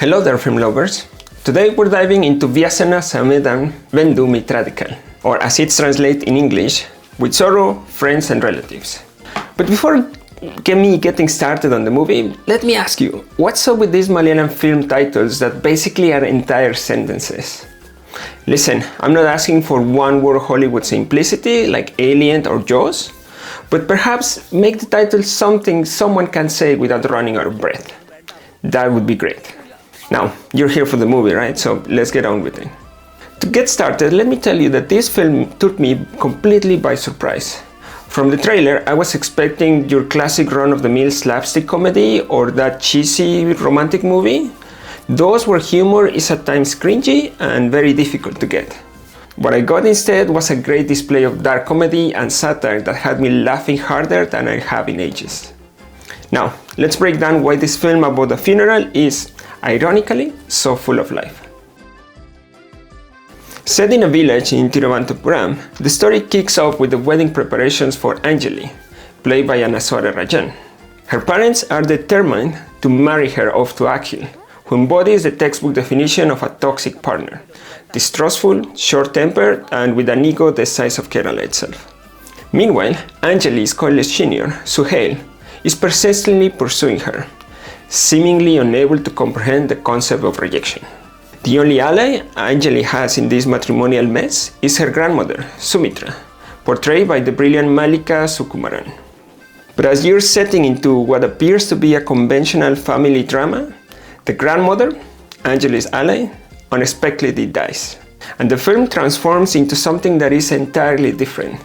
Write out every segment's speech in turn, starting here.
Hello there, film lovers. Today we're diving into Vyasana Sametham Bandhumithrakal, or as it's translated in English, with sorrow, friends and relatives. But before getting started on the movie, let me ask you, what's up with these Malayalam film titles that basically are entire sentences? Listen, I'm not asking for one-word Hollywood simplicity like Alien or Jaws, but perhaps make the title something someone can say without running out of breath. That would be great. Now, you're here for the movie, right? So let's get on with it. To get started, let me tell you that this film took me completely by surprise. From the trailer, I was expecting your classic run-of-the-mill slapstick comedy or that cheesy romantic movie. Those where humor is at times cringy and very difficult to get. What I got instead was a great display of dark comedy and satire that had me laughing harder than I have in ages. Now, let's break down why this film about a funeral is, ironically, so full of life. Set in a village in Tiruvananthapuram, the story kicks off with the wedding preparations for Anjali, played by Anaswara Rajan. Her parents are determined to marry her off to Akhil, who embodies the textbook definition of a toxic partner, distrustful, short-tempered, and with an ego the size of Kerala itself. Meanwhile, Anjali's college junior, Suhail, is persistently pursuing her, seemingly unable to comprehend the concept of rejection. The only ally Anjali has in this matrimonial mess is her grandmother, Sumitra, portrayed by the brilliant Malika Sukumaran. But as you're setting into what appears to be a conventional family drama, the grandmother, Anjali's ally, unexpectedly dies. And the film transforms into something that is entirely different.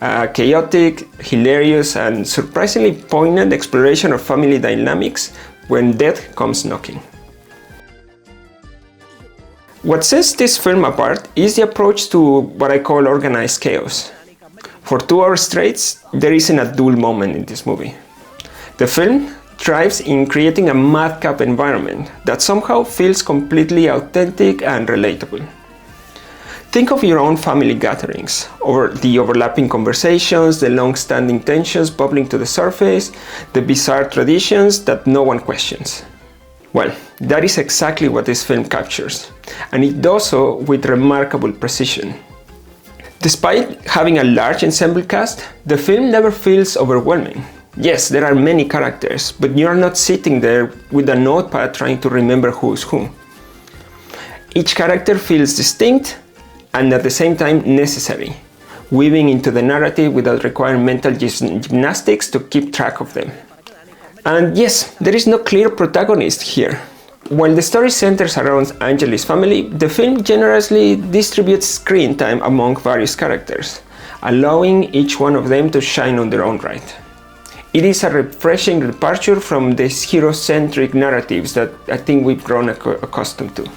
A chaotic, hilarious, and surprisingly poignant exploration of family dynamics when death comes knocking. What sets this film apart is the approach to what I call organized chaos. For 2 hours straight, there isn't a dull moment in this movie. The film thrives in creating a madcap environment that somehow feels completely authentic and relatable. Think of your own family gatherings, or the overlapping conversations, the long-standing tensions bubbling to the surface, the bizarre traditions that no one questions. Well, that is exactly what this film captures, and it does so with remarkable precision. Despite having a large ensemble cast, the film never feels overwhelming. Yes, there are many characters, but you are not sitting there with a notepad trying to remember who's who. Each character feels distinct and at the same time necessary, weaving into the narrative without requiring mental gymnastics to keep track of them. And yes, there is no clear protagonist here. While the story centers around Anjali's family, the film generously distributes screen time among various characters, allowing each one of them to shine on their own right. It is a refreshing departure from the hero-centric narratives that I think we've grown accustomed to.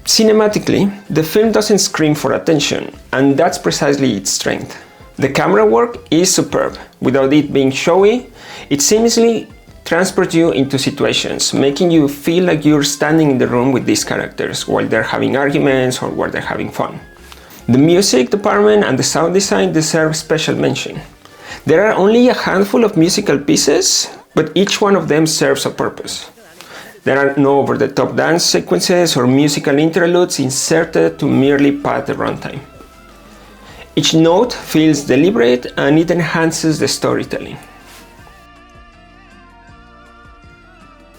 Cinematically, the film doesn't scream for attention, and that's precisely its strength. The camera work is superb. Without it being showy, it seamlessly transports you into situations, making you feel like you're standing in the room with these characters while they're having arguments or while they're having fun. The music department and the sound design deserve special mention. There are only a handful of musical pieces, but each one of them serves a purpose. There are no over-the-top dance sequences or musical interludes inserted to merely pad the runtime. Each note feels deliberate and it enhances the storytelling.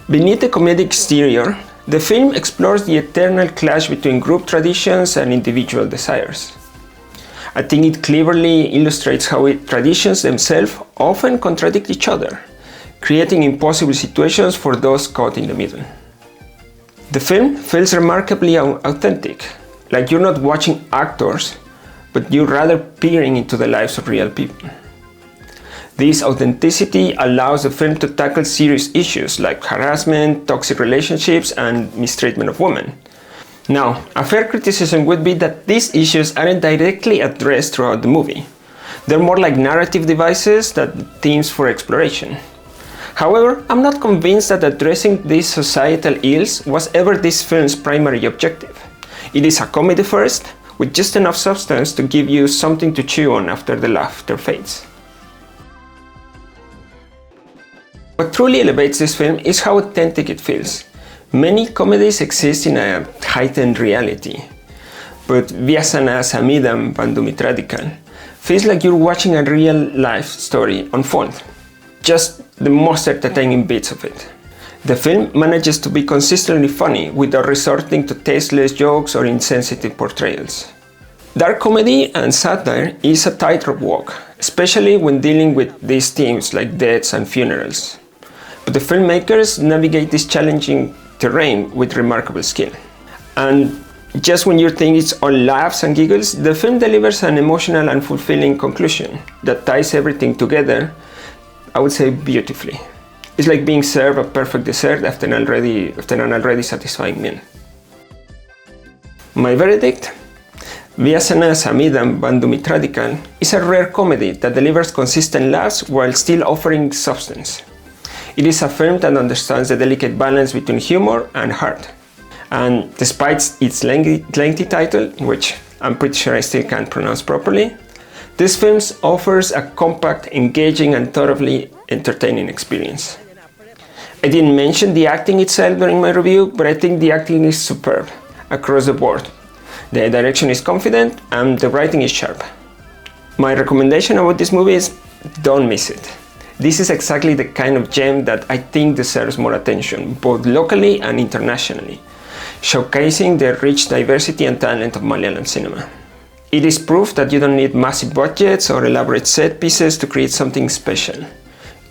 Beneath the comedic exterior, the film explores the eternal clash between group traditions and individual desires. I think it cleverly illustrates how traditions themselves often contradict each other, creating impossible situations for those caught in the middle. The film feels remarkably authentic, like you're not watching actors, but you're rather peering into the lives of real people. This authenticity allows the film to tackle serious issues like harassment, toxic relationships, and mistreatment of women. Now, a fair criticism would be that these issues aren't directly addressed throughout the movie. They're more like narrative devices than themes for exploration. However, I'm not convinced that addressing these societal ills was ever this film's primary objective. It is a comedy first, with just enough substance to give you something to chew on after the laughter fades. What truly elevates this film is how authentic it feels. Many comedies exist in a heightened reality, but Vyasana Sametham Bandhumithrakal feels like you're watching a real-life story unfold. Just the most entertaining bits of it. The film manages to be consistently funny without resorting to tasteless jokes or insensitive portrayals. Dark comedy and satire is a tightrope walk, especially when dealing with these themes like deaths and funerals. But the filmmakers navigate this challenging terrain with remarkable skill. And just when you think it's all laughs and giggles, the film delivers an emotional and fulfilling conclusion that ties everything together, I would say, beautifully. It's like being served a perfect dessert after an already satisfying meal. My verdict? Vyasana Sametham Bandhumithrakal is a rare comedy that delivers consistent laughs while still offering substance. It is a film that understands the delicate balance between humor and heart. And despite its lengthy title, which I'm pretty sure I still can't pronounce properly, this film offers a compact, engaging and thoroughly entertaining experience. I didn't mention the acting itself during my review, but I think the acting is superb across the board. The direction is confident and the writing is sharp. My recommendation about this movie is don't miss it. This is exactly the kind of gem that I think deserves more attention, both locally and internationally, showcasing the rich diversity and talent of Malayalam cinema. It is proof that you don't need massive budgets or elaborate set pieces to create something special.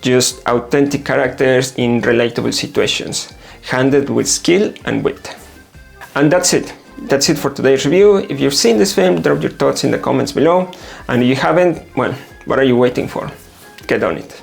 Just authentic characters in relatable situations, handled with skill and wit. And that's it. That's it for today's review. If you've seen this film, drop your thoughts in the comments below. And if you haven't, well, what are you waiting for? Get on it.